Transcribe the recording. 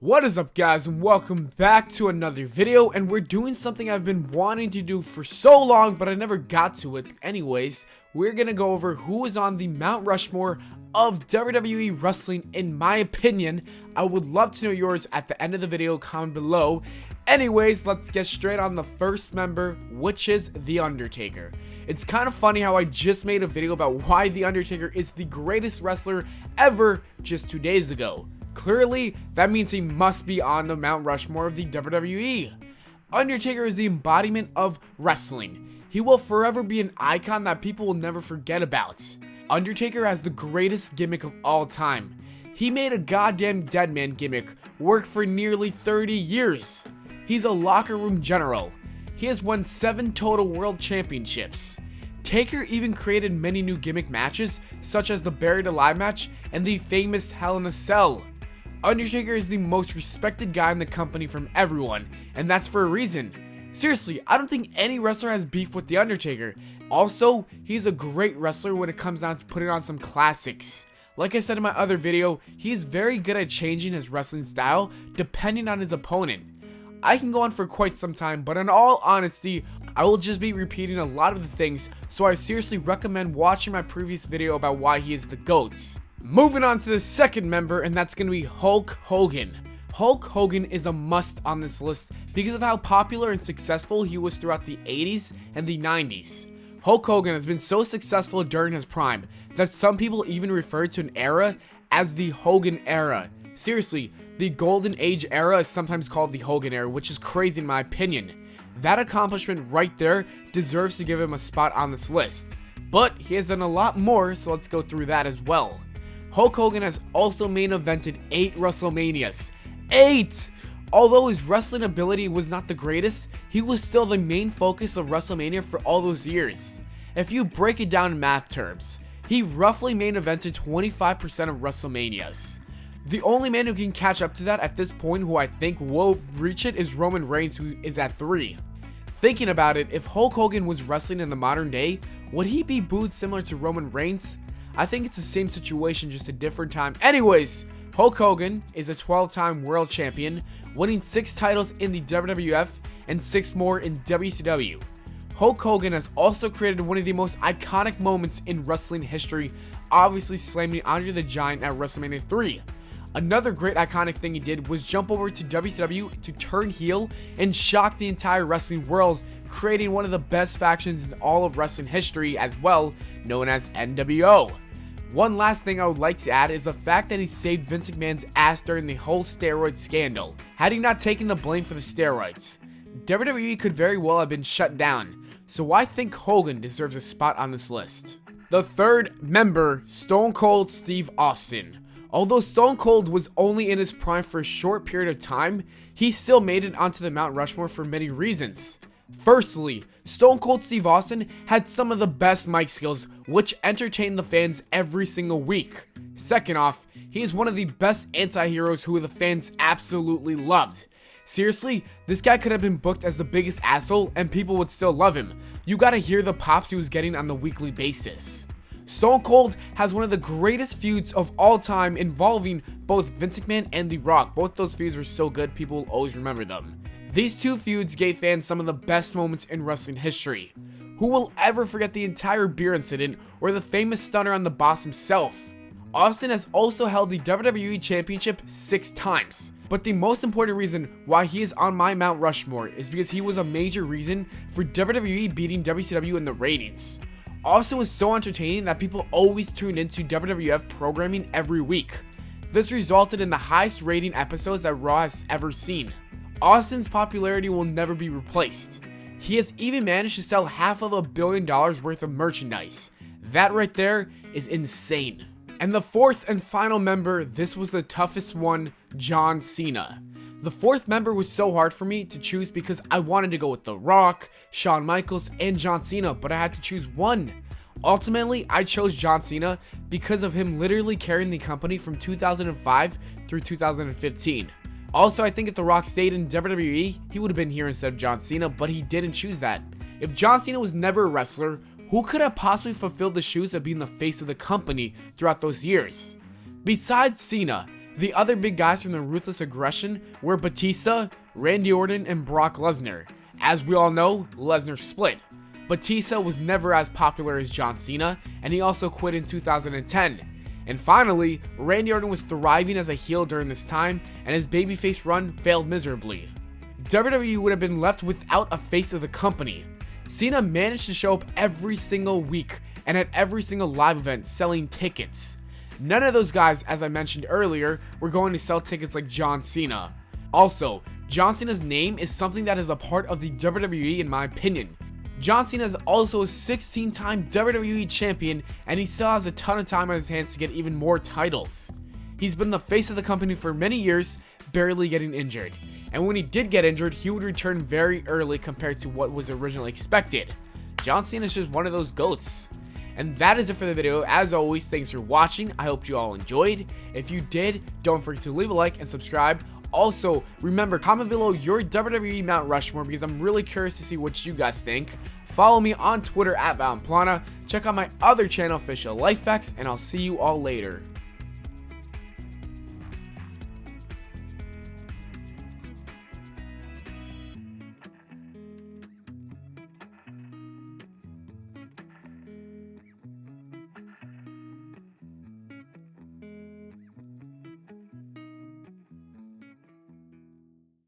What is up, guys, and welcome back to another video. And we're doing something I've been wanting to do for so long, but I never got to it. Anyways, we're gonna go over who is on the Mount Rushmore of WWE wrestling in my opinion. I would love to know yours at the end of the video. Comment below. Anyways, let's get straight on the first member, which is The Undertaker. It's kind of funny how I just made a video about why The Undertaker is the greatest wrestler ever just 2 days ago. Clearly, that means he must be on the Mount Rushmore of the WWE. Undertaker is the embodiment of wrestling. He will forever be an icon that people will never forget about. Undertaker has the greatest gimmick of all time. He made a goddamn dead man gimmick work for nearly 30 years. He's a locker room general. He has won 7 total world championships. Taker even created many new gimmick matches, such as the Buried Alive match and the famous Hell in a Cell. Undertaker is the most respected guy in the company from everyone, and that's for a reason. Seriously, I don't think any wrestler has beef with The Undertaker. Also, he's a great wrestler when it comes down to putting on some classics. Like I said in my other video, he is very good at changing his wrestling style depending on his opponent. I can go on for quite some time, but in all honesty, I will just be repeating a lot of the things, so I seriously recommend watching my previous video about why he is the GOAT. Moving on to the second member, and that's going to be Hulk Hogan. Hulk Hogan is a must on this list because of how popular and successful he was throughout the 80s and the 90s. Hulk Hogan has been so successful during his prime that some people even refer to an era as the Hogan era. Seriously, the Golden Age era is sometimes called the Hogan era, which is crazy in my opinion. That accomplishment right there deserves to give him a spot on this list. But he has done a lot more, so let's go through that as well. Hulk Hogan has also main evented 8 WrestleManias. 8! Although his wrestling ability was not the greatest, he was still the main focus of WrestleMania for all those years. If you break it down in math terms, he roughly main evented 25% of WrestleManias. The only man who can catch up to that at this point, who I think will reach it, is Roman Reigns, who is at 3. Thinking about it, if Hulk Hogan was wrestling in the modern day, would he be booed similar to Roman Reigns? I think it's the same situation, just a different time. Anyways, Hulk Hogan is a 12-time world champion, winning 6 titles in the WWF and 6 more in WCW. Hulk Hogan has also created one of the most iconic moments in wrestling history, obviously slamming Andre the Giant at WrestleMania 3. Another great iconic thing he did was jump over to WCW to turn heel and shock the entire wrestling world, creating one of the best factions in all of wrestling history as well, known as NWO. One last thing I would like to add is the fact that he saved Vince McMahon's ass during the whole steroid scandal. Had he not taken the blame for the steroids, WWE could very well have been shut down, so I think Hogan deserves a spot on this list. The third member, Stone Cold Steve Austin. Although Stone Cold was only in his prime for a short period of time, he still made it onto the Mount Rushmore for many reasons. Firstly, Stone Cold Steve Austin had some of the best mic skills, which entertained the fans every single week. Second off, he is one of the best anti-heroes who the fans absolutely loved. Seriously, this guy could have been booked as the biggest asshole and people would still love him. You gotta hear the pops he was getting on the weekly basis. Stone Cold has one of the greatest feuds of all time involving both Vince McMahon and The Rock. Both those feuds were so good, people will always remember them. These two feuds gave fans some of the best moments in wrestling history. Who will ever forget the entire beer incident or the famous stunner on the boss himself? Austin has also held the WWE Championship 6 times. But the most important reason why he is on my Mount Rushmore is because he was a major reason for WWE beating WCW in the ratings. Austin was so entertaining that people always tuned into WWF programming every week. This resulted in the highest rating episodes that Raw has ever seen. Austin's popularity will never be replaced. He has even managed to sell $500 million worth of merchandise. That right there is insane. And the fourth and final member, this was the toughest one, John Cena. The fourth member was so hard for me to choose because I wanted to go with The Rock, Shawn Michaels, and John Cena, but I had to choose one. Ultimately, I chose John Cena because of him literally carrying the company from 2005 through 2015. Also, I think if The Rock stayed in WWE, he would have been here instead of John Cena, but he didn't choose that. If John Cena was never a wrestler, who could have possibly fulfilled the shoes of being the face of the company throughout those years? Besides Cena, The other big guys from the Ruthless Aggression were Batista, Randy Orton, and Brock Lesnar. As we all know, Lesnar split. Batista was never as popular as John Cena, and he also quit in 2010. And finally, Randy Orton was thriving as a heel during this time, and his babyface run failed miserably. WWE would have been left without a face of the company. Cena managed to show up every single week, and at every single live event selling tickets. None of those guys, as I mentioned earlier, were going to sell tickets like John Cena. Also, John Cena's name is something that is a part of the WWE in my opinion. John Cena is also a 16-time WWE champion, and he still has a ton of time on his hands to get even more titles. He's been the face of the company for many years, barely getting injured. And when he did get injured, he would return very early compared to what was originally expected. John Cena is just one of those GOATs. And that is it for the video. As always, thanks for watching. I hope you all enjoyed. If you did, don't forget to leave a like and subscribe. Also, remember, comment below your WWE Mount Rushmore because I'm really curious to see what you guys think. Follow me on Twitter at Pllana. Check out my other channel, Official Life Facts, and I'll see you all later.